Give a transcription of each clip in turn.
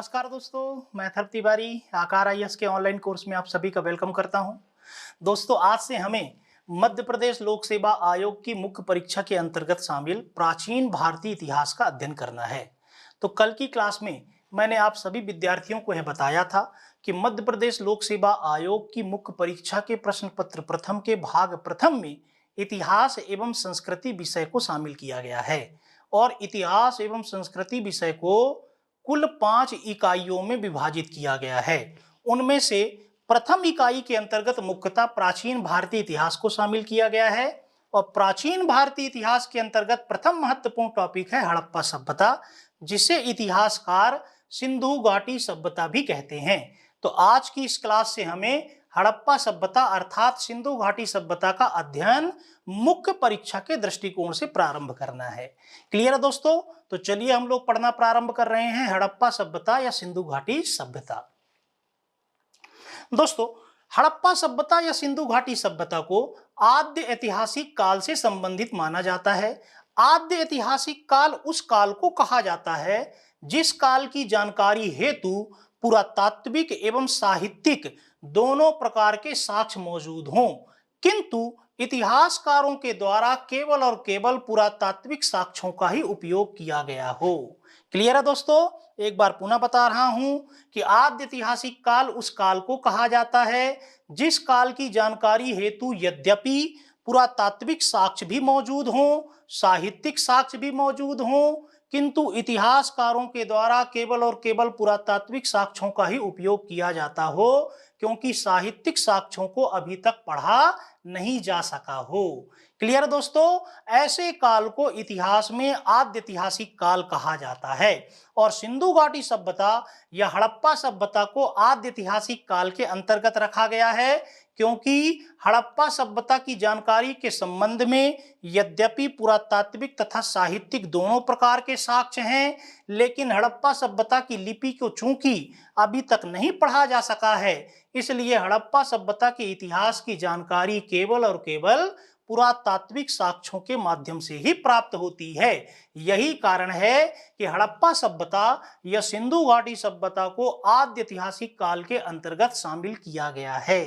नमस्कार दोस्तों, मैं अथर्व तिवारी आकार आईएएस के ऑनलाइन कोर्स में आप सभी का वेलकम करता हूं। दोस्तों, आज से हमें मध्य प्रदेश लोक सेवा आयोग की मुख्य परीक्षा के अंतर्गत शामिल प्राचीन भारतीय इतिहास का अध्ययन करना है। तो कल की क्लास में मैंने आप सभी विद्यार्थियों को यह बताया था कि मध्य प्रदेश लोक सेवा आयोग की मुख्य परीक्षा के प्रश्न पत्र प्रथम के भाग प्रथम में इतिहास एवं संस्कृति विषय को शामिल किया गया है और इतिहास एवं संस्कृति विषय को कुल 5 इकाइयों में विभाजित किया गया है। उनमें से प्रथम इकाई के अंतर्गत मुख्यतः प्राचीन भारतीय इतिहास को शामिल किया गया है और प्राचीन भारतीय इतिहास के अंतर्गत प्रथम महत्वपूर्ण टॉपिक है हड़प्पा सभ्यता, जिसे इतिहासकार सिंधु घाटी सभ्यता भी कहते हैं। तो आज की इस क्लास से हमें हड़प्पा सभ्यता अर्थात सिंधु घाटी सभ्यता का अध्ययन मुख्य परीक्षा के दृष्टिकोण से प्रारंभ करना है। क्लियर है दोस्तों? तो चलिए हम लोग पढ़ना प्रारंभ कर रहे हैं हड़प्पा सभ्यता या सिंधु घाटी सभ्यता। दोस्तों, हड़प्पा सभ्यता या सिंधु घाटी सभ्यता को आद्य ऐतिहासिक काल से संबंधित माना जाता है। आद्य ऐतिहासिक काल उस काल को कहा जाता है जिस काल की जानकारी हेतु पुरातात्विक एवं साहित्यिक दोनों प्रकार के साक्ष्य मौजूद हों, किंतु इतिहासकारों के द्वारा केवल और केवल पुरातात्विक साक्ष्यों का ही उपयोग किया गया हो। क्लियर है दोस्तों? एक बार पुनः बता रहा हूं कि आद्य ऐतिहासिक काल उस काल को कहा जाता है जिस काल की जानकारी हेतु यद्यपि पुरातात्विक साक्ष्य भी मौजूद हों, साहित्यिक साक्ष्य भी मौजूद हों, किंतु इतिहासकारों के द्वारा केवल और केवल पुरातात्विक साक्ष्यों का ही उपयोग किया जाता हो, क्योंकि साहित्यिक साक्ष्यों को अभी तक पढ़ा नहीं जा सका हो। क्लियर दोस्तों? ऐसे काल को इतिहास में आद्य ऐतिहासिक काल कहा जाता है और सिंधु घाटी सभ्यता या हड़प्पा सभ्यता को आद्य ऐतिहासिक काल के अंतर्गत रखा गया है, क्योंकि हड़प्पा सभ्यता की जानकारी के संबंध में यद्यपि पुरातात्विक तथा साहित्यिक दोनों प्रकार के साक्ष्य हैं, लेकिन हड़प्पा सभ्यता की लिपि को चूंकि अभी तक नहीं पढ़ा जा सका है, इसलिए हड़प्पा सभ्यता के इतिहास की जानकारी केवल और केवल पुरातात्विक साक्ष्यों के माध्यम से ही प्राप्त होती है। यही कारण है कि हड़प्पा सभ्यता या सिंधु घाटी सभ्यता को आद्य ऐतिहासिक काल के अंतर्गत शामिल किया गया है।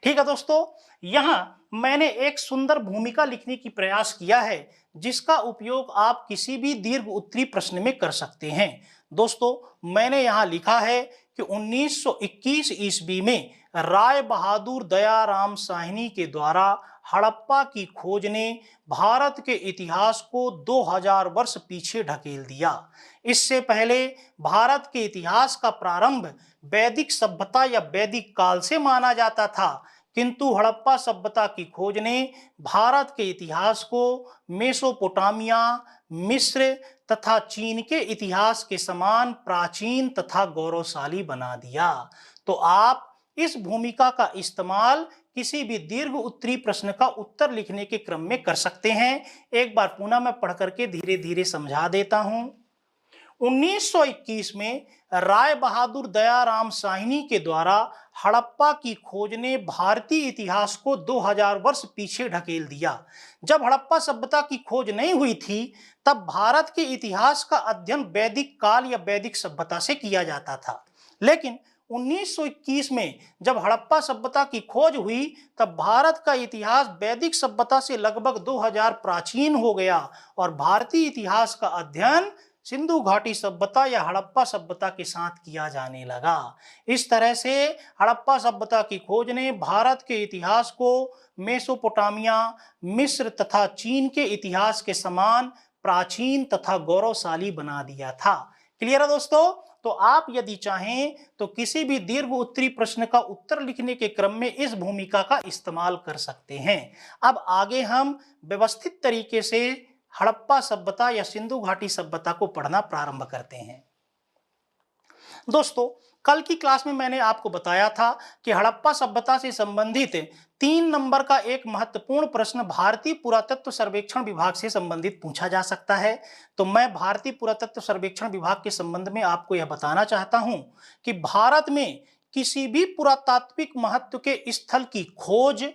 ठीक है दोस्तों, यहां मैंने एक सुंदर भूमिका लिखने की प्रयास किया है जिसका उपयोग आप किसी भी दीर्घ उत्तरीय प्रश्न में कर सकते हैं। दोस्तों, मैंने यहां लिखा है कि 1921 ईस्वी में राय बहादुर दयाराम साहनी के द्वारा हड़प्पा की खोज ने भारत के इतिहास को 2000 वर्ष पीछे ढकेल दिया। इससे पहले भारत के इतिहास का प्रारंभ वैदिक सभ्यता या वैदिक काल से माना जाता था, किंतु हड़प्पा सभ्यता की खोज ने भारत के इतिहास को मेसोपोटामिया, मिस्र तथा चीन के इतिहास के समान प्राचीन तथा गौरवशाली बना दिया। तो आप इस भूमिका का इस्तेमाल किसी भी दीर्घ उत्तरीय प्रश्न का उत्तर लिखने के क्रम में कर सकते हैं। एक बार पुनः मैं पढ़ करके धीरे धीरे समझा देता हूं। 1921 में राय बहादुर दयाराम साहनी के द्वारा हड़प्पा की खोज ने भारतीय इतिहास को 2000 वर्ष पीछे ढकेल दिया। जब हड़प्पा सभ्यता की खोज नहीं हुई थी, तब भारत के इतिहास का अध्ययन वैदिक काल या वैदिक सभ्यता से किया जाता था, लेकिन 1921 में जब हड़प्पा सभ्यता की खोज हुई, तब भारत का इतिहास वैदिक सभ्यता से लगभग 2000 प्राचीन हो गया और भारतीय इतिहास का अध्ययन सिंधु घाटी सभ्यता या हड़प्पा सभ्यता के साथ किया जाने लगा। इस तरह से हड़प्पा सभ्यता की खोज ने भारत के इतिहास को मेसोपोटामिया, मिस्र तथा चीन के इतिहास के समान प्राचीन तथा गौरवशाली बना दिया था। क्लियर है दोस्तों? तो आप यदि चाहें तो किसी भी दीर्घ उत्तरीय प्रश्न का उत्तर लिखने के क्रम में इस भूमिका का इस्तेमाल कर सकते हैं। अब आगे हम व्यवस्थित तरीके से हड़प्पा सभ्यता या सिंधु घाटी सभ्यता को पढ़ना प्रारंभ करते हैं। दोस्तों, कल की क्लास में मैंने आपको बताया था कि हड़प्पा सभ्यता से संबंधित 3 नंबर का एक महत्वपूर्ण प्रश्न भारतीय पुरातत्व सर्वेक्षण विभाग से संबंधित पूछा जा सकता है। तो मैं भारतीय पुरातत्व सर्वेक्षण विभाग के संबंध में आपको यह बताना चाहता हूं कि भारत में किसी भी पुरातात्विक महत्व के स्थल की खोज,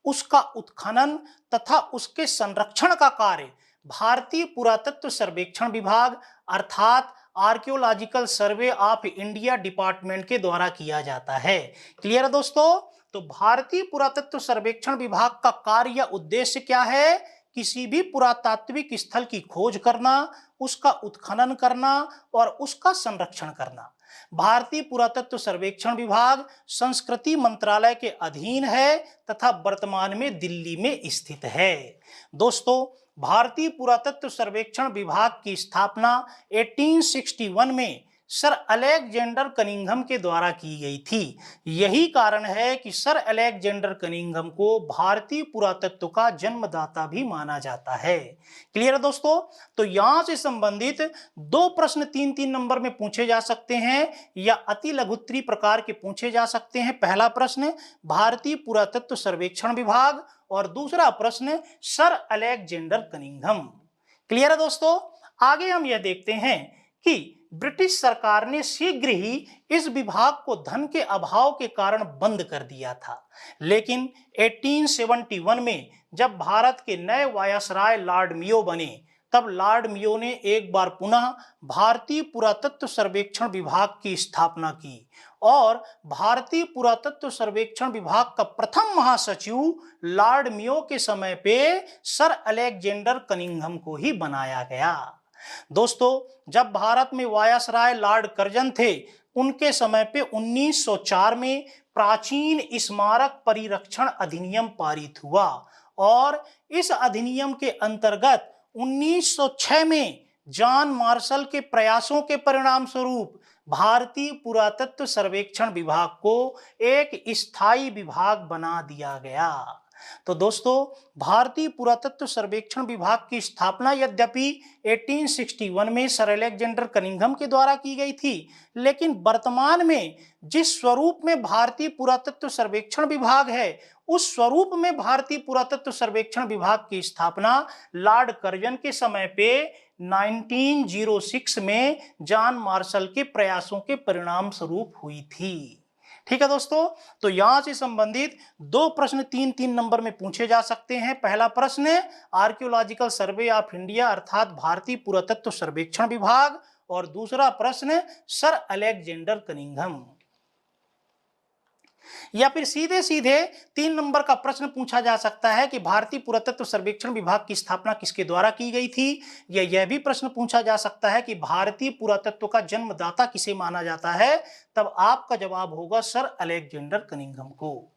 उसका उत्खनन तथा उसके संरक्षण का कार्य भारतीय पुरातत्व सर्वेक्षण विभाग अर्थात archaeological survey of India department के द्वारा किया जाता है। क्लियर है दोस्तों? तो भारतीय पुरातत्व सर्वेक्षण विभाग का कार्य या उद्देश्य क्या है? किसी भी पुरातात्विक स्थल की खोज करना, उसका उत्खनन करना और उसका संरक्षण करना। भारतीय पुरातत्व सर्वेक्षण विभाग संस्कृति मंत्रालय के अधीन है तथा वर्तमान में दिल्ली में स्थित है। दोस्तों, भारतीय पुरातत्व सर्वेक्षण विभाग की स्थापना 1861 में सर अलेक्जेंडर कनिंघम के द्वारा की गई थी। यही कारण है कि सर अलेक्जेंडर कनिंघम को भारतीय पुरातत्व का जन्मदाता भी माना जाता है। क्लियर है दोस्तों? तो यहां से संबंधित दो प्रश्न 3-3 नंबर में पूछे जा सकते हैं या अति लघुत्तरीय प्रकार के पूछे जा सकते हैं। पहला प्रश्न भारतीय पुरातत्व सर्वेक्षण विभाग और दूसरा प्रश्न सर अलेक्जेंडर कनिंघम। क्लियर है दोस्तों? आगे हम यह देखते हैं कि ब्रिटिश सरकार ने शीघ्र ही इस विभाग को धन के अभाव के कारण बंद कर दिया था, लेकिन 1871 में जब भारत के नए वायसराय लॉर्ड मियो बने, तब लॉर्ड मियो ने एक बार पुनः भारतीय पुरातत्व सर्वेक्षण विभाग की स्थापना की और भारतीय पुरातत्व सर्वेक्षण विभाग का प्रथम महासचिव लॉर्ड मियो के समय पे सर अलेक्जेंडर कनिंघम को ही बनाया गया। दोस्तों, जब भारत में वायसराय लॉर्ड कर्जन थे, उनके समय पे 1904 में प्राचीन स्मारक परिरक्षण अधिनियम पारित हुआ और इस अधिनियम के अंतर्गत 1906 में जॉन मार्शल के प्रयासों के परिणाम स्वरूप भारतीय पुरातत्व सर्वेक्षण विभाग को एक स्थायी विभाग बना दिया गया। तो दोस्तों, भारतीय पुरातत्व सर्वेक्षण विभाग की स्थापना यद्यपि 1861 में सर अलेक्जेंडर कनिंघम के द्वारा की गई थी, लेकिन वर्तमान में जिस स्वरूप में भारतीय पुरातत्व सर्वेक्षण विभाग है, उस स्वरूप में भारतीय पुरातत्व सर्वेक्षण विभाग की स्थापना लॉर्ड कर्जन के समय पे 1906 में जॉन मार्शल के प्रयासों के परिणाम स्वरूप हुई थी। ठीक है दोस्तों, तो यहां से संबंधित दो प्रश्न 3-3 नंबर में पूछे जा सकते हैं। पहला प्रश्न आर्कियोलॉजिकल सर्वे ऑफ इंडिया अर्थात भारतीय पुरातत्व सर्वेक्षण विभाग और दूसरा प्रश्न सर अलेक्जेंडर कनिंघम। या फिर सीधे सीधे 3 नंबर का प्रश्न पूछा जा सकता है कि भारतीय पुरातत्व सर्वेक्षण विभाग की स्थापना किसके द्वारा की गई थी, या यह भी प्रश्न पूछा जा सकता है कि भारतीय पुरातत्व का जन्मदाता किसे माना जाता है। तब आपका जवाब होगा सर अलेक्जेंडर कनिंघम को।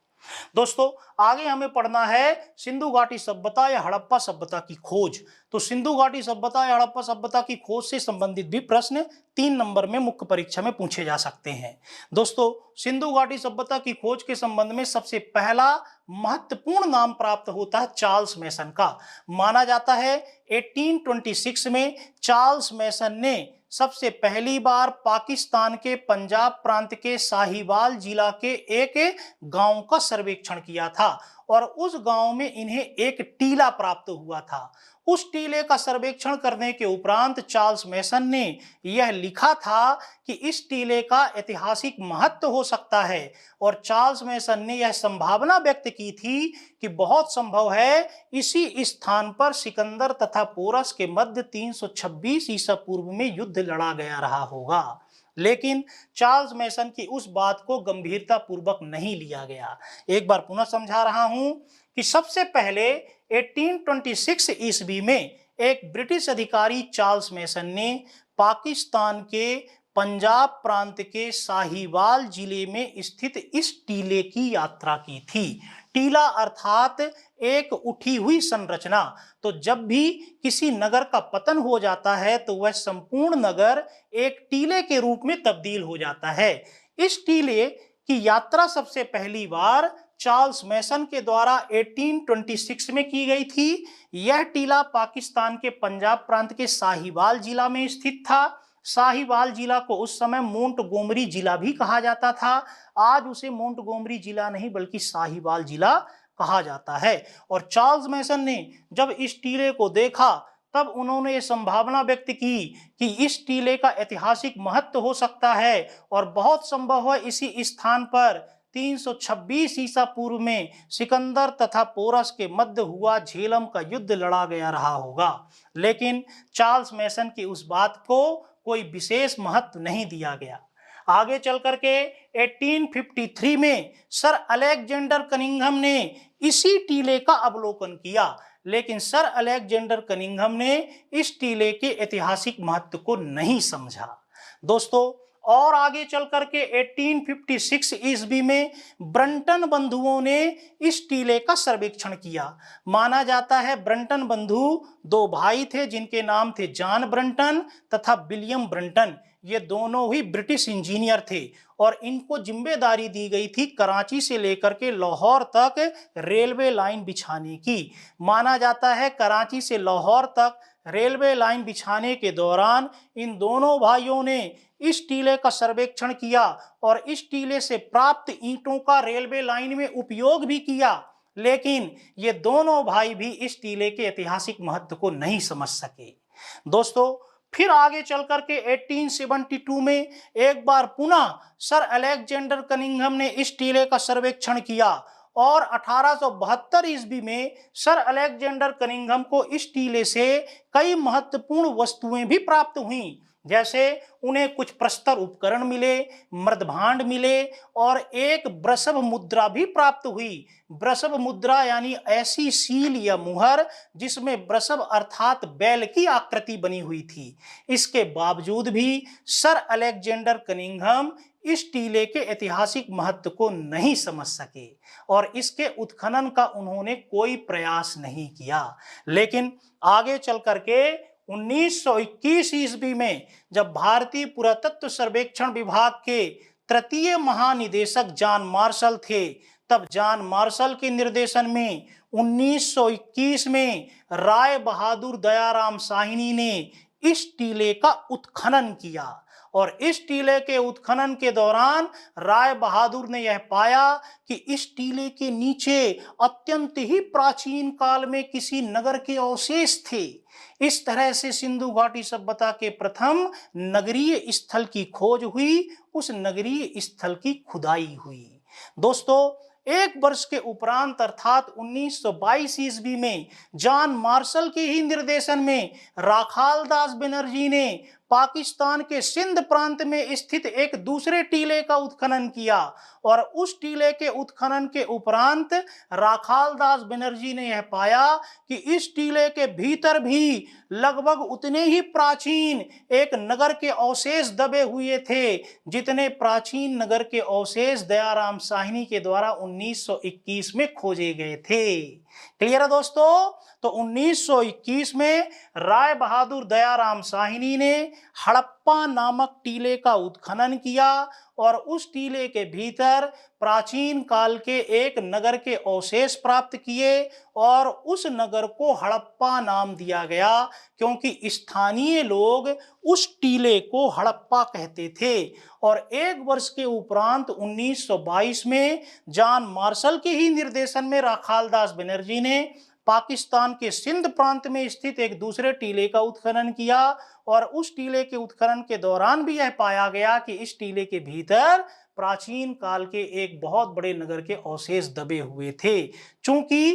दोस्तों, आगे हमें पढ़ना है सिंधु घाटी सभ्यता या हड़प्पा सभ्यता की खोज। तो सिंधु घाटी सभ्यता या हड़प्पा सभ्यता की खोज से संबंधित भी प्रश्न 3 नंबर में मुख्य परीक्षा में पूछे जा सकते हैं। दोस्तों, सिंधु घाटी सभ्यता की खोज के संबंध में सबसे पहला महत्वपूर्ण नाम प्राप्त होता है चार्ल्स मैसन का। माना जाता है 1826 में चार्ल्स मैसन ने सबसे पहली बार पाकिस्तान के पंजाब प्रांत के साहिवाल जिला के एक गांव का सर्वेक्षण किया था और उस गांव में इन्हें एक टीला प्राप्त हुआ था। उस टीले का सर्वेक्षण करने के उपरांत चार्ल्स मैसन ने यह लिखा था कि इस टीले का ऐतिहासिक महत्व हो सकता है और चार्ल्स मैसन ने यह संभावना व्यक्त की थी कि बहुत संभव है इसी स्थान पर सिकंदर तथा पोरस के मध्य 326 ईसा पूर्व में युद्ध लड़ा गया रहा होगा। लेकिन चार्ल्स मैसन की उस बात को गंभीरता पूर्वक नहीं लिया गया। एक बार पुनः समझा रहा हूं कि सबसे पहले 1826 ईस्वी में एक ब्रिटिश अधिकारी चार्ल्स मैसन ने पाकिस्तान के पंजाब प्रांत के साहिवाल जिले में स्थित इस टीले की यात्रा की थी। टीला अर्थात एक उठी हुई संरचना। तो जब भी किसी नगर का पतन हो जाता है तो वह संपूर्ण नगर एक टीले के रूप में तब्दील हो जाता है। इस टीले की यात्रा सबसे पहली बार चार्ल्स मैसन के द्वारा 1826 में की गई थी। यह टीला पाकिस्तान के पंजाब प्रांत के साहिवाल जिला में स्थित था। साहिवाल जिला को उस समय मोंटगोमरी जिला भी कहा जाता था। आज उसे मोंटगोमरी जिला नहीं बल्कि साहिवाल जिला कहा जाता है। और चार्ल्स मैसन ने जब इस टीले को देखा तब उन्होंने ये संभावना व्यक्त की कि इस टीले का ऐतिहासिक महत्व हो सकता है और बहुत संभव है इसी स्थान पर 326 ईसा पूर्व में सिकंदर तथा पोरस के मध्य हुआ झेलम का युद्ध लड़ा गया रहा होगा। लेकिन चार्ल्स मैसन की उस बात को कोई विशेष महत्व नहीं दिया गया। आगे चल करके 1853 में सर अलेक्जेंडर कनिंघम ने इसी टीले का अवलोकन किया, लेकिन सर अलेक्जेंडर कनिंघम ने इस टीले के ऐतिहासिक महत्व को नहीं समझा। दोस्तों, और आगे चल करके 1856 ईस्वी में ब्रंटन बंधुओं ने इस टीले का सर्वेक्षण किया। माना जाता है ब्रंटन बंधु दो भाई थे जिनके नाम थे जॉन ब्रंटन तथा विलियम ब्रंटन। ये दोनों ही ब्रिटिश इंजीनियर थे और इनको जिम्मेदारी दी गई थी कराची से लेकर के लाहौर तक रेलवे लाइन बिछाने की। माना जाता है कराची से लाहौर तक रेलवे लाइन बिछाने के दौरान इन दोनों भाइयों ने इस टीले का सर्वेक्षण किया और इस टीले से प्राप्त ईंटों का रेलवे लाइन में उपयोग भी किया, लेकिन ये दोनों भाई भी इस टीले के ऐतिहासिक महत्व को नहीं समझ सके। दोस्तों, फिर आगे चल करके 1872 में एक बार पुनः सर अलेक्जेंडर कनिंघम ने इस टीले का सर्वेक्षण किया और 1872 ईस्वी में सर अलेक्जेंडर कनिंघम को इस टीले से कई महत्वपूर्ण वस्तुएं भी प्राप्त हुईं, जैसे उन्हें कुछ प्रस्तर उपकरण मिले, मृदभांड मिले और एक वृषभ मुद्रा भी प्राप्त हुई। वृषभ मुद्रा यानी ऐसी सील या मुहर जिसमें वृषभ अर्थात बैल की आकृति बनी हुई थी। इसके बावजूद भी सर अलेक्जेंडर कनिंघम इस टीले के ऐतिहासिक महत्व को नहीं समझ सके और इसके उत्खनन का उन्होंने कोई प्रयास नहीं किया। लेकिन आगे चल करके 1921 ईस्वी में जब भारतीय पुरातत्व सर्वेक्षण विभाग के तृतीय महानिदेशक जॉन मार्शल थे, तब जॉन मार्शल के निर्देशन में 1921 में राय बहादुर दयाराम साहनी ने इस टीले का उत्खनन किया और इस टीले के उत्खनन के दौरान राय बहादुर ने यह पाया कि इस टीले के नीचे अत्यंत ही प्राचीन काल में किसी नगर के अवशेष थे। इस तरह से सिंधु घाटी सभ्यता के प्रथम नगरीय स्थल की खोज हुई, उस नगरीय स्थल की खुदाई हुई। दोस्तों, एक वर्ष के उपरांत अर्थात 1922 ईस्वी में जॉन मार्शल के ही निर्देशन में राखाल दास बनर्जी ने पाकिस्तान के सिंध प्रांत में स्थित एक दूसरे टीले का उत्खनन किया और उस टीले के उत्खनन के उपरांत राखाल दास बनर्जी ने यह पाया कि इस टीले के भीतर भी लगभग उतने ही प्राचीन एक नगर के अवशेष दबे हुए थे जितने प्राचीन नगर के अवशेष दयाराम साहनी के द्वारा 1921 में खोजे गए थे। क्लियर है दोस्तों? तो 1921 में राय बहादुर दयाराम साहनी ने हड़प्पा नामक टीले का उत्खनन किया और उस टीले के भीतर प्राचीन काल के एक नगर के अवशेष प्राप्त किए और उस नगर को हड़प्पा नाम दिया गया क्योंकि स्थानीय लोग उस टीले को हड़प्पा कहते थे। और एक वर्ष के उपरांत 1922 में जॉन मार्शल के ही निर्देशन में राखाल दास बनर्जी ने पाकिस्तान के सिंध प्रांत में स्थित एक दूसरे टीले का उत्खनन किया और उस टीले के उत्खनन के दौरान भी यह पाया गया कि इस टीले के भीतर प्राचीन काल के एक बहुत बड़े नगर के अवशेष दबे हुए थे। चूंकि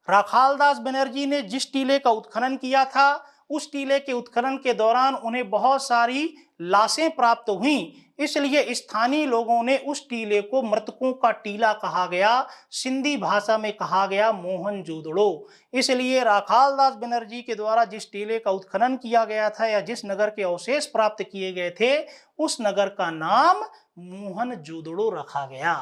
राखाल दास बनर्जी ने जिस टीले का उत्खनन किया था उस टीले के उत्खनन के दौरान उन्हें बहुत सारी लाशें प्राप्त हुईं, इसलिए स्थानीय लोगों ने उस टीले को मृतकों का टीला कहा गया, सिंधी भाषा में कहा गया मोहनजोदड़ो। इसलिए राखाल दास बनर्जी के द्वारा जिस टीले का उत्खनन किया गया था या जिस नगर के अवशेष प्राप्त किए गए थे उस नगर का नाम मोहनजोदड़ो रखा गया।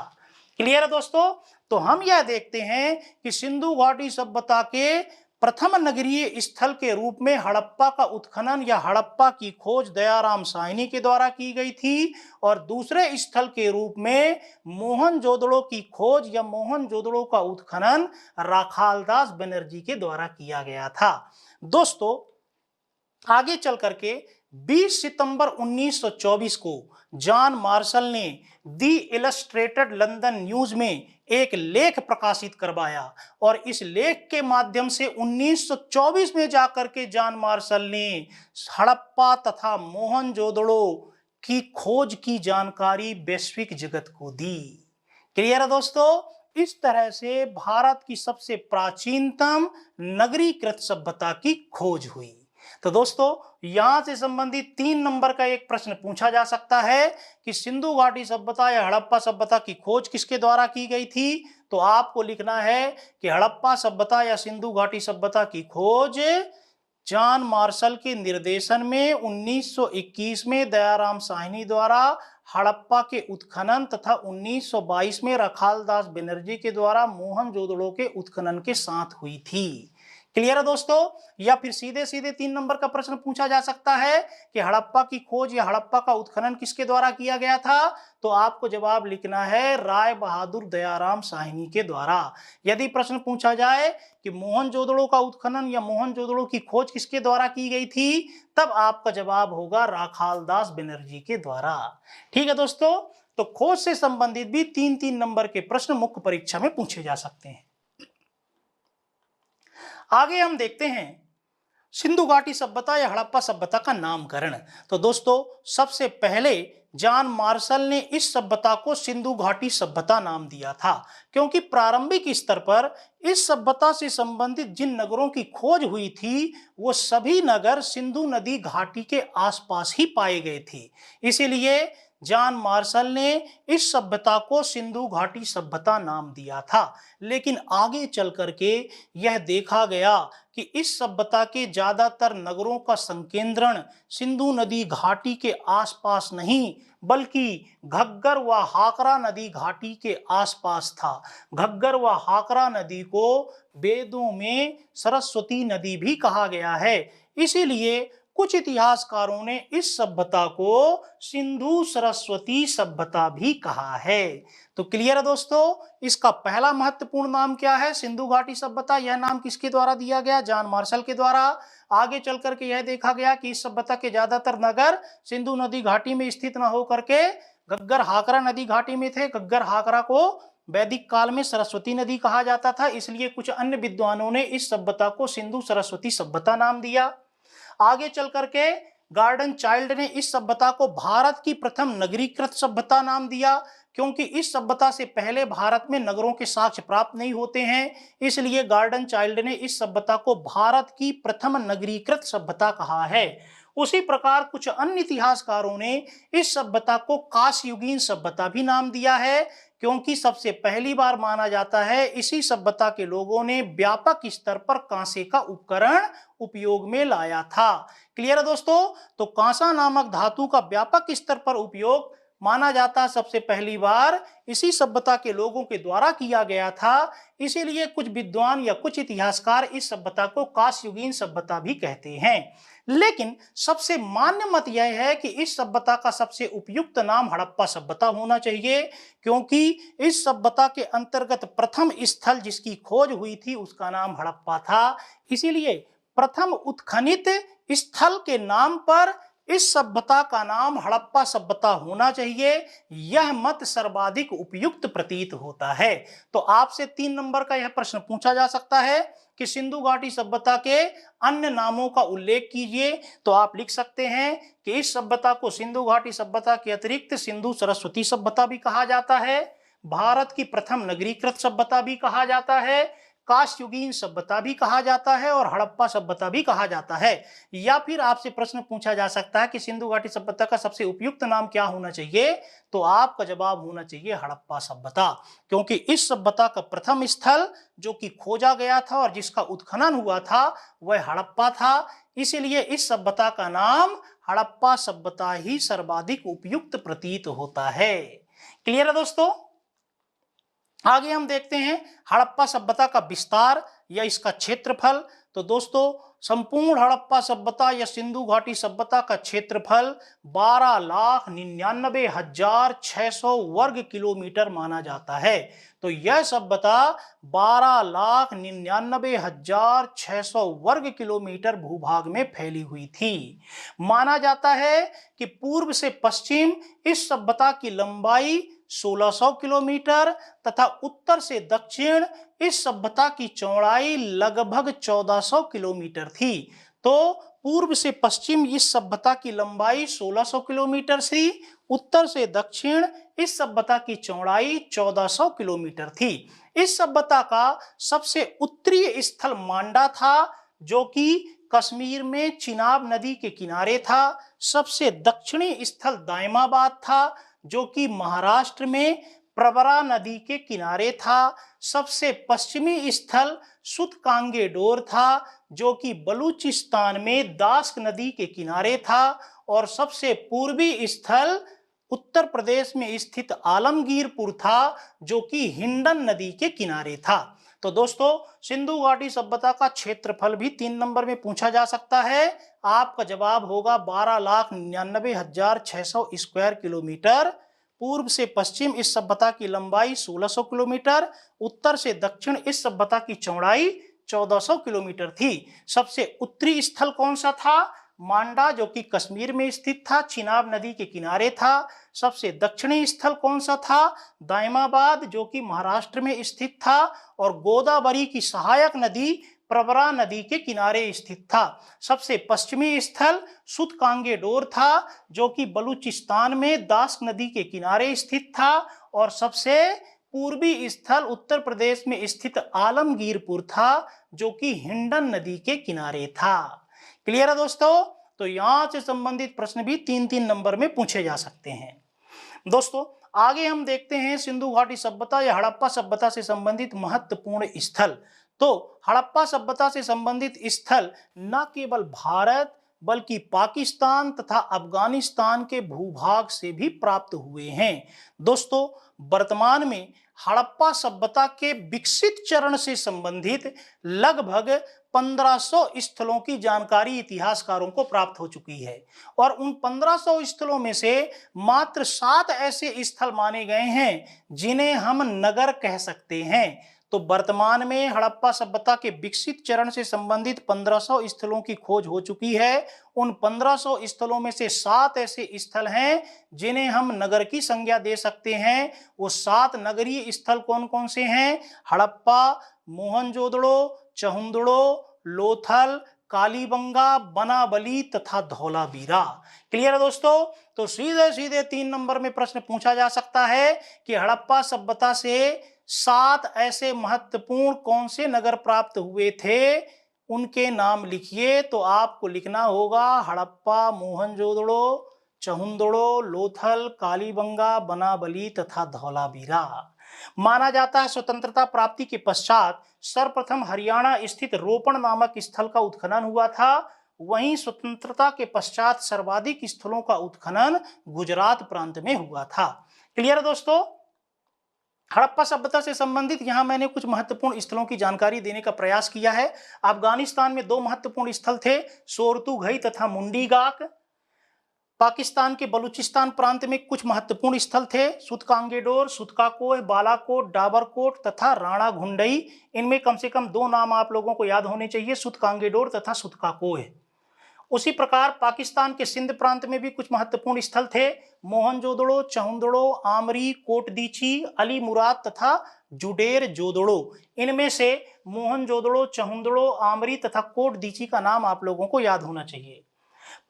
क्लियर है दोस्तों? तो हम यह देखते हैं कि सिंधु घाटी सभ्यता के प्रथम नगरीय स्थल के रूप में हड़प्पा का उत्खनन या हड़प्पा की खोज दयाराम साहनी के द्वारा की गई थी और दूसरे स्थल के रूप में मोहनजोदड़ो की खोज या मोहनजोदड़ो का उत्खनन राखाल दास बनर्जी के द्वारा किया गया था। दोस्तों, आगे चल करके 20 सितंबर 1924 को जॉन मार्शल ने दी इलस्ट्रेटेड लंदन न्यूज में एक लेख प्रकाशित करवाया और इस लेख के माध्यम से 1924 में जाकर के जॉन मार्शल ने हड़प्पा तथा मोहनजोदड़ो की खोज की जानकारी वैश्विक जगत को दी। क्लियर है दोस्तों? इस तरह से भारत की सबसे प्राचीनतम नगरीकृत सभ्यता की खोज हुई। तो दोस्तों यहां से संबंधित 3 नंबर का एक प्रश्न पूछा जा सकता है कि सिंधु घाटी सभ्यता या हड़प्पा सभ्यता की खोज किसके द्वारा की गई थी। तो आपको लिखना है कि हड़प्पा सभ्यता या सिंधु घाटी सभ्यता की खोज जॉन मार्शल के निर्देशन में 1921 में दयाराम साहनी द्वारा हड़प्पा के उत्खनन तथा 1922 में रखालदास बनर्जी के द्वारा मोहनजोदड़ो के उत्खनन के साथ हुई थी। क्लियर है दोस्तों। या फिर सीधे सीधे 3 नंबर का प्रश्न पूछा जा सकता है कि हड़प्पा की खोज या हड़प्पा का उत्खनन किसके द्वारा किया गया था। तो आपको जवाब लिखना है राय बहादुर दयाराम साहनी के द्वारा। यदि प्रश्न पूछा जाए कि मोहनजोदड़ो का उत्खनन या मोहनजोदड़ो की खोज किसके द्वारा की गई थी, तब आपका जवाब होगा राखालदास बनर्जी के द्वारा। ठीक है दोस्तों, तो खोज से संबंधित भी 3-3 नंबर के प्रश्न मुख्य परीक्षा में पूछे जा सकते हैं। आगे हम देखते हैं सिंधु घाटी सभ्यता या हड़प्पा सभ्यता का नामकरण। तो दोस्तों सबसे पहले जॉन मार्शल ने इस सभ्यता को सिंधु घाटी सभ्यता नाम दिया था, क्योंकि प्रारंभिक स्तर पर इस सभ्यता से संबंधित जिन नगरों की खोज हुई थी वो सभी नगर सिंधु नदी घाटी के आसपास ही पाए गए थे। इसीलिए जॉन मार्शल ने इस सभ्यता को सिंधु घाटी सभ्यता नाम दिया था। लेकिन आगे चल करके यह देखा गया कि इस सभ्यता के ज्यादातर नगरों का संकेंद्रण सिंधु नदी घाटी के आसपास नहीं बल्कि घग्गर व हाकरा नदी घाटी के आसपास था। घग्गर व हाकरा नदी को वेदों में सरस्वती नदी भी कहा गया है। इसीलिए कुछ इतिहासकारों ने इस सभ्यता को सिंधु सरस्वती सभ्यता भी कहा है। तो क्लियर है दोस्तों, इसका पहला महत्वपूर्ण नाम क्या है, सिंधु घाटी सभ्यता। यह नाम किसके द्वारा दिया गया, जॉन मार्शल के द्वारा। आगे चल करके यह देखा गया कि इस सभ्यता के ज्यादातर नगर सिंधु नदी घाटी में स्थित न होकर के घग्गर हाकरा नदी घाटी में थे। घग्गर हाकरा को वैदिक काल में सरस्वती नदी कहा जाता था, इसलिए कुछ अन्य विद्वानों ने इस सभ्यता को सिंधु सरस्वती सभ्यता नाम दिया। आगे चल करके गार्डन चाइल्ड ने इस सभ्यता को भारत की प्रथम नगरीकृत सभ्यता नाम दिया, क्योंकि इस सभ्यता से पहले भारत में नगरों के साक्ष्य प्राप्त नहीं होते हैं। इसलिए गार्डन चाइल्ड ने इस सभ्यता को भारत की प्रथम नगरीकृत सभ्यता कहा है। उसी प्रकार कुछ अन्य इतिहासकारों ने इस सभ्यता को कांस्ययुगीन सभ्यता भी नाम दिया है, क्योंकि सबसे पहली बार माना जाता है इसी सभ्यता के लोगों ने व्यापक स्तर पर कांसे का उपकरण उपयोग में लाया था। क्लियर है दोस्तों, तो कांसा नामक धातु का व्यापक स्तर पर उपयोग माना जाता सबसे पहली बार इसी सभ्यता के लोगों के द्वारा किया गया था। इसीलिए कुछ विद्वान या कुछ इतिहासकार इस सभ्यता को कांस्ययुगीन सभ्यता भी कहते हैं। लेकिन सबसे मान्य मत यह है कि इस सभ्यता का सबसे उपयुक्त नाम हड़प्पा सभ्यता होना चाहिए, क्योंकि इस सभ्यता के अंतर्गत प्रथम स्थल जिसकी खोज हुई थी उसका नाम हड़प्पा था। इसीलिए प्रथम उत्खनित स्थल के नाम पर इस सभ्यता का नाम हड़प्पा सभ्यता होना चाहिए। यह मत सर्वाधिक उपयुक्त प्रतीत होता है। तो आपसे 3 नंबर का यह प्रश्न पूछा जा सकता है कि सिंधु घाटी सभ्यता के अन्य नामों का उल्लेख कीजिए। तो आप लिख सकते हैं कि इस सभ्यता को सिंधु घाटी सभ्यता के अतिरिक्त सिंधु सरस्वती सभ्यता भी कहा जाता है, भारत की प्रथम नगरीकृत सभ्यता भी कहा जाता है, कांस्ययुगीन सभ्यता भी कहा जाता है और हड़प्पा सभ्यता भी कहा जाता है। या फिर आपसे प्रश्न पूछा जा सकता है कि सिंधु घाटी सभ्यता का सबसे उपयुक्त नाम क्या होना चाहिए। तो आपका जवाब होना चाहिए हड़प्पा सभ्यता, क्योंकि इस सभ्यता का प्रथम स्थल जो कि खोजा गया था और जिसका उत्खनन हुआ था वह हड़प्पा था। इसीलिए इस सभ्यता का नाम हड़प्पा सभ्यता ही सर्वाधिक उपयुक्त प्रतीत होता है। क्लियर है दोस्तों। आगे हम देखते हैं हड़प्पा सभ्यता का विस्तार या इसका क्षेत्रफल। तो दोस्तों संपूर्ण हड़प्पा सभ्यता या सिंधु घाटी सभ्यता का क्षेत्रफल 12,99,600 वर्ग किलोमीटर माना जाता है। तो यह सभ्यता 12,99,600 वर्ग किलोमीटर भूभाग में फैली हुई थी। माना जाता है कि पूर्व से पश्चिम इस सभ्यता की लंबाई 1600 किलोमीटर तथा उत्तर से दक्षिण इस सभ्यता की चौड़ाई लगभग 1400 किलोमीटर थी। तो पूर्व से पश्चिम इस सभ्यता की लंबाई 1600 किलोमीटर थी, उत्तर से दक्षिण इस सभ्यता की चौड़ाई 1400 किलोमीटर थी। इस सभ्यता का सबसे उत्तरीय स्थल मांडा था, जो कि कश्मीर में चिनाब नदी के किनारे था। सबसे दक्षिणी स्थल दाइमाबाद था जो कि महाराष्ट्र में प्रवरा नदी के किनारे था। सबसे पश्चिमी स्थल सुतकांगेडोर था जो कि बलूचिस्तान में दास्क नदी के किनारे था। और सबसे पूर्वी स्थल उत्तर प्रदेश में स्थित आलमगीरपुर था जो कि हिंडन नदी के किनारे था। तो दोस्तों, सिंधु घाटी सभ्यता का क्षेत्रफल भी 3 नंबर में पूछा जा सकता है। आपका जवाब होगा 12,99,600 स्क्वायर किलोमीटर। पूर्व से पश्चिम इस सभ्यता की लंबाई 1600 किलोमीटर, उत्तर से दक्षिण इस सभ्यता की चौड़ाई 1400 किलोमीटर थी। सबसे उत्तरी स्थल कौन सा था? मांडा जो कि कश्मीर में स्थित था, चिनाब नदी के किनारे था। सबसे दक्षिणी स्थल कौन सा था? दाइमाबाद जो कि महाराष्ट्र में स्थित था और गोदावरी की सहायक नदी प्रवरा नदी के किनारे स्थित था। सबसे पश्चिमी स्थल सुतकांगेडोर था जो कि बलूचिस्तान में दास्क नदी के किनारे स्थित था। और सबसे पूर्वी स्थल उत्तर प्रदेश में स्थित आलमगीरपुर था जो कि हिंडन नदी के किनारे था। क्लियर है दोस्तों? तो यहां से संबंधित प्रश्न भी 3-3 नंबर में पूछे जा सकते हैं। दोस्तों, आगे हम देखते हैं सिंधु घाटी सभ्यता या हड़प्पा सभ्यता से संबंधित महत्वपूर्ण स्थल। तो हड़प्पा सभ्यता से संबंधित स्थल न केवल भारत बल्कि पाकिस्तान तथा अफगानिस्तान के भूभाग से भी प्राप्त हुए हैं। दोस्तों, वर्तमान में हड़प्पा सभ्यता के विकसित चरण से संबंधित लगभग 1500 स्थलों की जानकारी इतिहासकारों को प्राप्त हो चुकी है और उन 1500 स्थलों में से मात्र 7 ऐसे स्थल माने गए हैं जिन्हें हम नगर कह सकते हैं। तो वर्तमान में हड़प्पा सभ्यता के विकसित चरण से संबंधित 1500 स्थलों की खोज हो चुकी है। उन 1500 स्थलों में से 7 ऐसे स्थल हैं जिन्हें हम नगर की संज्ञा दे सकते हैं। वो 7 नगरीय स्थल कौन कौन से हैं? हड़प्पा, मोहनजोदड़ो, चहुंदड़ो, लोथल, कालीबंगा, बनाबली तथा धौलावीरा। क्लियर है दोस्तों? तो सीधे सीधे 3 नंबर में प्रश्न पूछा जा सकता है कि हड़प्पा सभ्यता से 7 ऐसे महत्वपूर्ण कौन से नगर प्राप्त हुए थे, उनके नाम लिखिए। तो आपको लिखना होगा हड़प्पा, मोहनजोदड़ो, चहुंदड़ो, लोथल, कालीबंगा, बनाबली तथा धौलावीरा। माना जाता है स्वतंत्रता प्राप्ति के पश्चात सर्वप्रथम हरियाणा स्थित रोपण नामक स्थल का उत्खनन हुआ था। वहीं स्वतंत्रता के पश्चात सर्वाधिक स्थलों का उत्खनन गुजरात प्रांत में हुआ था। क्लियर है दोस्तों? हड़प्पा सभ्यता से संबंधित यहां मैंने कुछ महत्वपूर्ण स्थलों की जानकारी देने का प्रयास किया है। अफगानिस्तान में 2 महत्वपूर्ण स्थल थे, सोरतुघई तथा मुंडीगाक। पाकिस्तान के बलूचिस्तान प्रांत में कुछ महत्वपूर्ण स्थल थे, सुतकांगेडोर, सुतकाकोह, बालाकोट, डाबरकोट तथा राणा घुंडई। इनमें कम से कम 2 नाम आप लोगों को याद होने चाहिए, सुतकांगेडोर तथा सुतकाकोह। उसी प्रकार पाकिस्तान के सिंध प्रांत में भी कुछ महत्वपूर्ण स्थल थे, मोहनजोदड़ो, चहुंदड़ो, आमरी, कोटदीची, अली मुराद तथा जुडेर जोदड़ो। इनमें से मोहनजोदड़ो, चहुंदड़ो, आमरी तथा कोटदीची का नाम आप लोगों को याद होना चाहिए।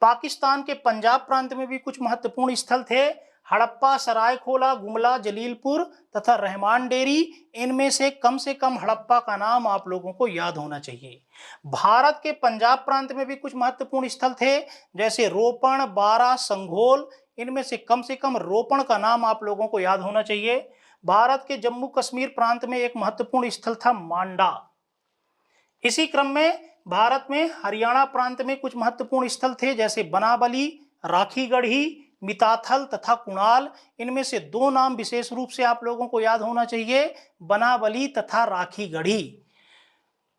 पाकिस्तान के पंजाब प्रांत में भी कुछ महत्वपूर्ण स्थल थे, हड़प्पा, सरायखोला, गुमला, जलीलपुर तथा रहमान डेरी। इनमें से कम हड़प्पा का नाम आप लोगों को याद होना चाहिए। भारत के पंजाब प्रांत में भी कुछ महत्वपूर्ण स्थल थे, जैसे रोपण, बारा, संघोल। इनमें से कम रोपण का नाम आप लोगों को याद होना चाहिए। भारत के जम्मू कश्मीर प्रांत में एक महत्वपूर्ण स्थल था मांडा। इसी क्रम में भारत में हरियाणा प्रांत में कुछ महत्वपूर्ण स्थल थे, जैसे बनाबली, राखीगढ़ी, मिताथल तथा कुणाल। इनमें से 2 नाम विशेष रूप से आप लोगों को याद होना चाहिए, बनाबली तथा राखीगढ़ी।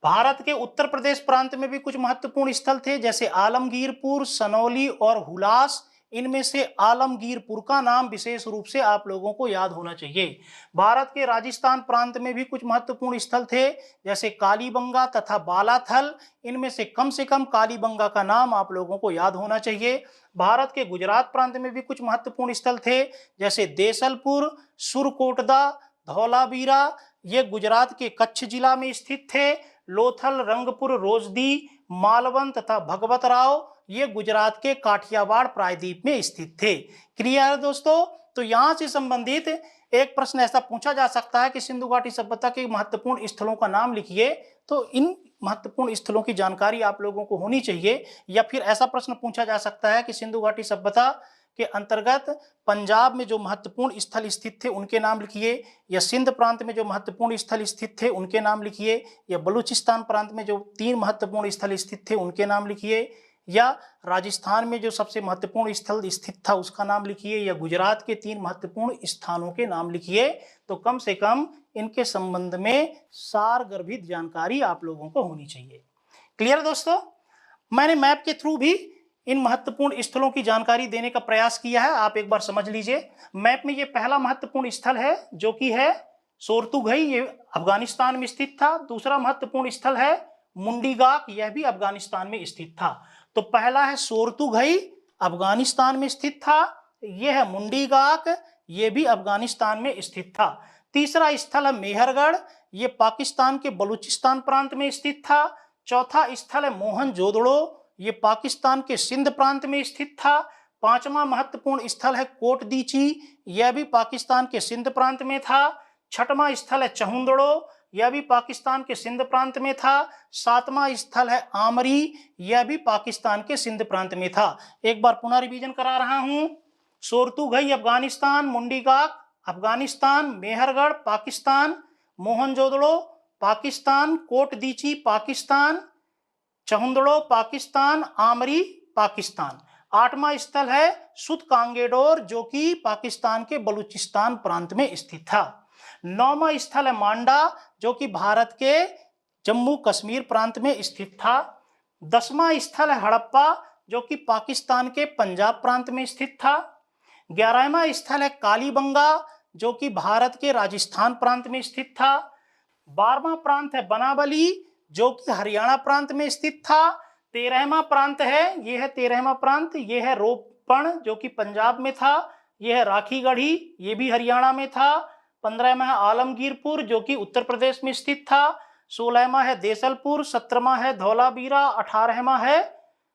भारत के उत्तर प्रदेश प्रांत में भी कुछ महत्वपूर्ण स्थल थे, जैसे आलमगीरपुर, सनौली और हुलास। इनमें से आलमगीरपुर का नाम विशेष रूप से आप लोगों को याद होना चाहिए। भारत के राजस्थान प्रांत में भी कुछ महत्वपूर्ण स्थल थे, जैसे कालीबंगा तथा बालाथल। इनमें से कम कालीबंगा का नाम आप लोगों को याद होना चाहिए। भारत के गुजरात प्रांत में भी कुछ महत्वपूर्ण स्थल थे, जैसे देसलपुर, सुरकोटदा, धौलावीरा। ये गुजरात के कच्छ जिला में स्थित थे। लोथल, रंगपुर, रोजदी, मालवन तथा भगवतराव ये गुजरात के काठियावाड़ प्रायद्वीप में स्थित थे। क्लियर है दोस्तों? तो यहां से संबंधित एक प्रश्न ऐसा पूछा जा सकता है कि सिंधु घाटी सभ्यता के महत्वपूर्ण स्थलों का नाम लिखिए। तो इन महत्वपूर्ण स्थलों की जानकारी आप लोगों को होनी चाहिए। या फिर ऐसा प्रश्न पूछा जा सकता है कि सिंधु घाटी सभ्यता के अंतर्गत पंजाब में जो महत्वपूर्ण स्थल स्थित थे उनके नाम लिखिए, या सिंध प्रांत में जो महत्वपूर्ण स्थल स्थित थे उनके नाम लिखिए, या बलूचिस्तान प्रांत में जो 3 महत्वपूर्ण स्थल स्थित थे उनके नाम लिखिए, या राजस्थान में जो सबसे महत्वपूर्ण स्थल स्थित था उसका नाम लिखिए, या गुजरात के 3 महत्वपूर्ण स्थानों के नाम लिखिए। तो कम से कम इनके संबंध में सारगर्भित जानकारी आप लोगों को होनी चाहिए। क्लियर दोस्तों? मैंने मैप के थ्रू भी इन महत्वपूर्ण स्थलों की जानकारी देने का प्रयास किया है, आप एक बार समझ लीजिए। मैप में ये पहला महत्वपूर्ण स्थल है जो कि है सोरतुघई, ये अफगानिस्तान में स्थित था। दूसरा महत्वपूर्ण स्थल है मुंडीगाक, यह भी अफगानिस्तान में स्थित था। तो पहला है सोरतुघई, अफगानिस्तान में स्थित था। यह है मुंडीगाक, यह भी अफगानिस्तान में स्थित था। तीसरा स्थल है मेहरगढ़, यह पाकिस्तान के बलूचिस्तान प्रांत में स्थित था। चौथा स्थल है मोहनजोदड़ो, ये पाकिस्तान के सिंध प्रांत में स्थित था। पांचवा महत्वपूर्ण स्थल है कोटदीची, यह भी पाकिस्तान के सिंध प्रांत में था। छठवां स्थल है चहुंदड़ो, यह भी पाकिस्तान के सिंध प्रांत में था। सातवां स्थल है आमरी, यह भी पाकिस्तान के सिंध प्रांत में था। एक बार पुनः रिवीजन करा रहा हूं। सोरतुघई अफगानिस्तान, मुंडीगाक अफगानिस्तान, मेहरगढ़ पाकिस्तान, मोहनजोदड़ो पाकिस्तान, कोटदीची पाकिस्तान, चहुंदड़ो पाकिस्तान, आमरी पाकिस्तान। आठवां स्थल है सुतकांगेडोर जो कि पाकिस्तान के बलूचिस्तान प्रांत में स्थित था। नौवां स्थल है मांडा जो कि भारत के जम्मू कश्मीर प्रांत में स्थित था। 10वां स्थल है हड़प्पा जो कि पाकिस्तान के पंजाब प्रांत में स्थित था। 11वां स्थल है कालीबंगा जो कि भारत के राजस्थान प्रांत में स्थित था। 12वां प्रांत है बनावली जो कि हरियाणा प्रांत में स्थित था। 13वां प्रांत है, यह है 13वां प्रांत, यह है रोपण जो कि पंजाब में था। यह है राखीगढ़ी, यह भी हरियाणा में था। 15वां है आलमगीरपुर जो कि उत्तर प्रदेश में स्थित था। 16वां है देसलपुर, 17वां है धौलावीरा, 18वां है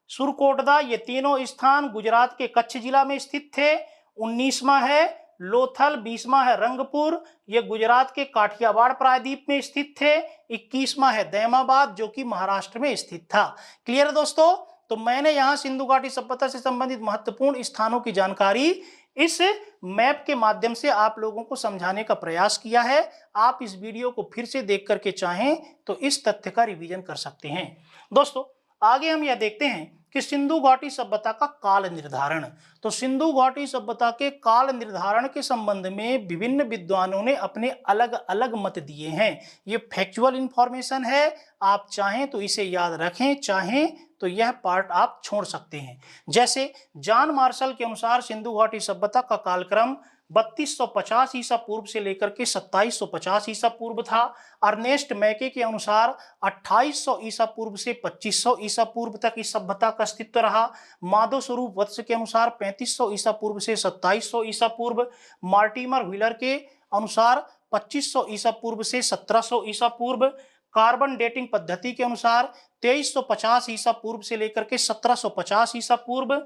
सुरकोटदा। ये तीनों स्थान गुजरात के कच्छ जिला में स्थित थे। 19वां है लोथल, 20वां है रंगपुर, ये गुजरात के काठियावाड़ प्रायद्वीप में स्थित थे। 21वां है दैमाबाद जो कि महाराष्ट्र में स्थित था। क्लियर दोस्तों? तो मैंने यहाँ सिंधु घाटी सभ्यता से संबंधित महत्वपूर्ण स्थानों की जानकारी इस मैप के माध्यम से आप लोगों को समझाने का प्रयास किया है। आप इस वीडियो को फिर से देख करके चाहें तो इस तथ्य का रिवीजन कर सकते हैं। दोस्तों आगे हम यह देखते हैं कि सिंधु घाटी सभ्यता का काल निर्धारण। तो सिंधु घाटी सभ्यता के काल निर्धारण के संबंध में विभिन्न विद्वानों ने अपने अलग अलग मत दिए हैं। ये फैक्चुअल इंफॉर्मेशन है, आप चाहें तो इसे याद रखें, चाहें तो यह पार्ट आप छोड़ सकते हैं। जैसे जॉन मार्शल के अनुसार सिंधु घाटी सभ्यता का कालक्रम 3250 ईसा पूर्व से लेकर के 2750 ईसा पूर्व था। अर्नेस्ट मैके के अनुसार 2800 ईसा पूर्व से 2500 ईसा पूर्व तक इस सभ्यता का अस्तित्व रहा। माधव स्वरूप वत्स के अनुसार 3500 ईसा पूर्व से 2700 ईसा पूर्व। मार्टिमर व्हीलर के अनुसार 2500 ईसा पूर्व से 1700 ईसा पूर्व। कार्बन डेटिंग पद्धति के अनुसार 2350 ईसा पूर्व से लेकर के 1750 ईसा पूर्व।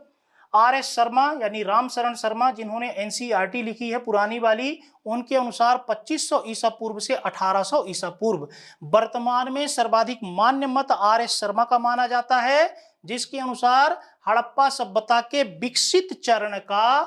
RS शर्मा यानी राम शरण शर्मा जिन्होंने NCERT लिखी है पुरानी वाली, उनके अनुसार 2500 ईसा पूर्व से 1800 ईसा पूर्व। वर्तमान में सर्वाधिक मान्य मत RS शर्मा का माना जाता है, जिसके अनुसार हड़प्पा सभ्यता के विकसित चरण का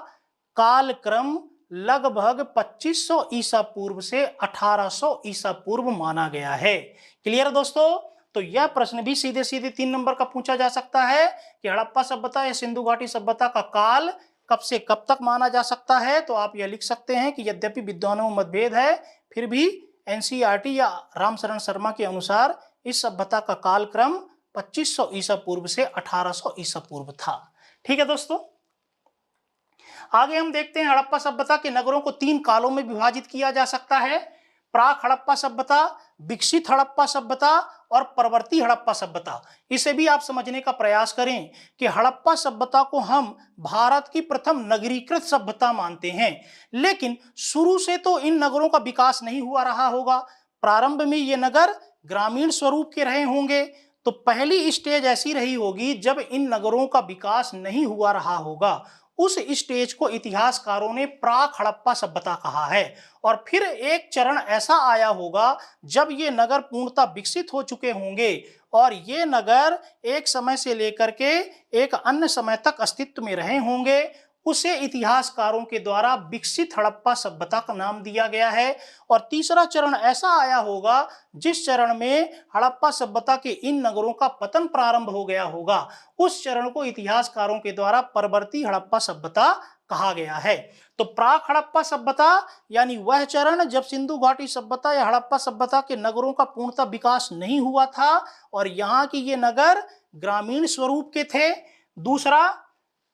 कालक्रम लगभग 2500 ईसा पूर्व से 1800 ईसा पूर्व माना गया है। क्लियर दोस्तों? तो यह प्रश्न भी सीधे सीधे 3 नंबर का पूछा जा सकता है कि हड़प्पा सभ्यता या सिंधु घाटी सभ्यता का काल कब से कब तक माना जा सकता है। तो आप यह लिख सकते हैं कि यद्यपि विद्वानों में मतभेद है, फिर भी NCERT या रामशरण शर्मा के अनुसार इस सभ्यता का कालक्रम 2500 ईसा पूर्व से 1800 ईसा पूर्व था। ठीक है दोस्तों, आगे हम देखते हैं हड़प्पा सभ्यता के नगरों को 3 कालों में विभाजित किया जा सकता है। प्राक हड़प्पा सभ्यता, विकसित हड़प्पा सभ्यता और परवर्ती हड़प्पा सभ्यता। इसे भी आप समझने का प्रयास करें कि हड़प्पा सभ्यता को हम भारत की प्रथम नगरीकृत सभ्यता मानते हैं, लेकिन शुरू से तो इन नगरों का विकास नहीं हुआ रहा होगा। प्रारंभ में ये नगर ग्रामीण स्वरूप के रहे होंगे। तो पहली स्टेज ऐसी रही होगी जब इन नगरों का विकास नहीं हुआ रहा होगा। उस स्टेज को इतिहासकारों ने प्राक हड़प्पा सभ्यता कहा है। और फिर एक चरण ऐसा आया होगा जब ये नगर पूर्णतः विकसित हो चुके होंगे और ये नगर एक समय से लेकर के एक अन्य समय तक अस्तित्व में रहे होंगे, उसे इतिहासकारों के द्वारा विकसित हड़प्पा सभ्यता का नाम दिया गया है। और तीसरा चरण ऐसा आया होगा जिस चरण में हड़प्पा सभ्यता के इन नगरों का पतन प्रारंभ हो गया होगा, उस चरण को इतिहासकारों के द्वारा परवर्ती हड़प्पा सभ्यता कहा गया है। तो प्राक हड़प्पा सभ्यता यानी वह चरण जब सिंधु घाटी सभ्यता या हड़प्पा सभ्यता के नगरों का पूर्णतः विकास नहीं हुआ था और यहाँ की ये नगर ग्रामीण स्वरूप के थे। दूसरा,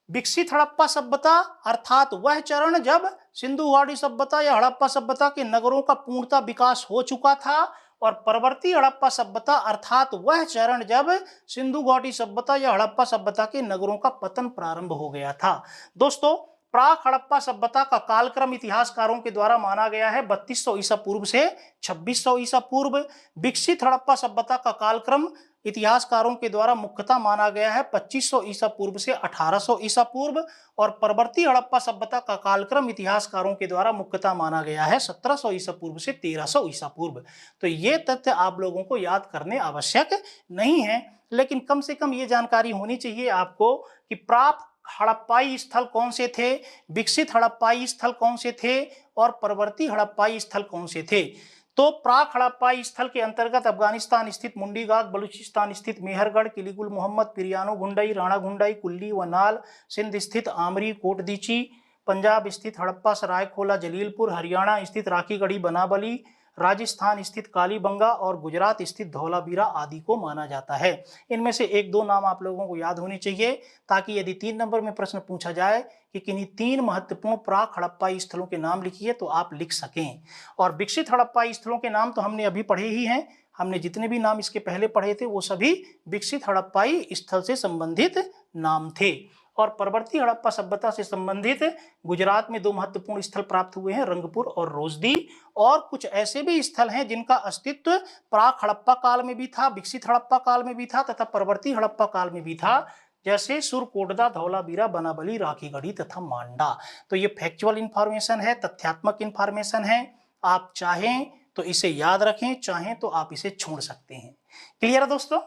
विकसित हड़प्पा सभ्यता अर्थात वह चरण जब सिंधु घाटी सभ्यता या हड़प्पा सभ्यता के नगरों का पूर्णतः विकास हो चुका था। और परवर्ती हड़प्पा सभ्यता अर्थात वह चरण जब सिंधु घाटी सभ्यता या हड़प्पा सभ्यता के नगरों का पतन प्रारंभ हो गया था। दोस्तों, प्राक हड़प्पा सभ्यता का कालक्रम इतिहासकारों के द्वारा माना गया है 3200 ईसा पूर्व से 2600 ईसा पूर्व। विकसित हड़प्पा सभ्यता का कालक्रम इतिहासकारों के द्वारा मुख्यतः माना गया है 2500 ईसा पूर्व से 1800 ईसा पूर्व। और परवर्ती हड़प्पा सभ्यता का कालक्रम इतिहासकारों के द्वारा मुख्यतः माना गया है 1700 ईसा पूर्व से 1300 ईसा पूर्व। तो ये तथ्य आप लोगों को याद करने आवश्यक नहीं है, लेकिन कम से कम ये जानकारी होनी चाहिए आपको कि प्राक हड़प्पाई स्थल कौन से थे, विकसित हड़प्पाई स्थल कौन से थे और परवर्ती हड़प्पाई स्थल कौन से थे। तो प्राक हड़प्पाई स्थल के अंतर्गत अफगानिस्तान स्थित मुंडीगाग, बलूचिस्तान स्थित मेहरगढ़, किलीगुल मोहम्मद, पिरियानो गुंडई, राणा गुंडई, कुल्ली व नाल, सिंध स्थित आमरी कोटदीची, पंजाब स्थित हड़प्पा सरायखोला जलीलपुर, हरियाणा स्थित राखीगढ़ी बनाबली, राजस्थान स्थित कालीबंगा और गुजरात स्थित धौलावीरा आदि को माना जाता है। इनमें से एक दो नाम आप लोगों को याद होने चाहिए ताकि यदि 3 नंबर में प्रश्न पूछा जाए कि किन्हीं 3 महत्वपूर्ण प्राक हड़प्पाई स्थलों के नाम लिखिए तो आप लिख सकें। और विकसित हड़प्पाई स्थलों के नाम तो हमने अभी पढ़े ही हैं, हमने जितने भी नाम इसके पहले पढ़े थे वो सभी विकसित हड़प्पाई स्थल से संबंधित नाम थे। और परवर्ती हड़प्पा सभ्यता से संबंधित गुजरात में 2 महत्वपूर्ण स्थल प्राप्त हुए हैं, रंगपुर और रोजदी। और कुछ ऐसे भी स्थल हैं जिनका अस्तित्व प्राक हड़प्पा काल में भी था, विकसित हड़प्पा काल में भी था तथा परवर्ती हड़प्पा काल में भी था, जैसे सुरकोटदा, धौलावीरा, बनाबली, राखीगढ़ी तथा मांडा। तो ये फैक्चुअल इंफॉर्मेशन है, तथ्यात्मक इंफॉर्मेशन है। आप चाहें तो इसे याद रखें, चाहें तो आप इसे छोड़ सकते हैं। क्लियर है दोस्तों?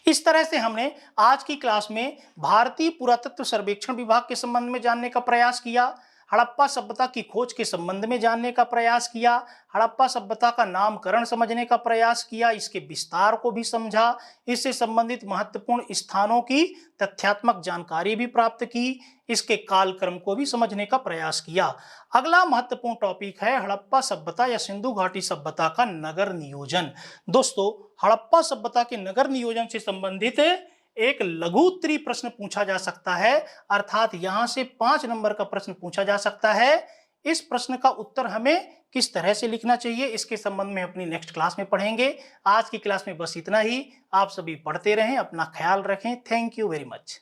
इस तरह से हमने आज की क्लास में भारतीय पुरातत्व सर्वेक्षण विभाग के संबंध में जानने का प्रयास किया, हड़प्पा सभ्यता की खोज के संबंध में जानने का प्रयास किया, हड़प्पा सभ्यता का नामकरण समझने का प्रयास किया, इसके विस्तार को भी समझा, इससे संबंधित महत्वपूर्ण स्थानों की तथ्यात्मक जानकारी भी प्राप्त की, इसके कालक्रम को भी समझने का प्रयास किया। अगला महत्वपूर्ण टॉपिक है हड़प्पा सभ्यता या सिंधु घाटी सभ्यता का नगर नियोजन। दोस्तों, हड़प्पा सभ्यता के नगर नियोजन से संबंधित एक लघु उत्तरीय प्रश्न पूछा जा सकता है, अर्थात यहां से 5 नंबर का प्रश्न पूछा जा सकता है। इस प्रश्न का उत्तर हमें किस तरह से लिखना चाहिए इसके संबंध में अपनी नेक्स्ट क्लास में पढ़ेंगे। आज की क्लास में बस इतना ही। आप सभी पढ़ते रहें, अपना ख्याल रखें। Thank you very much.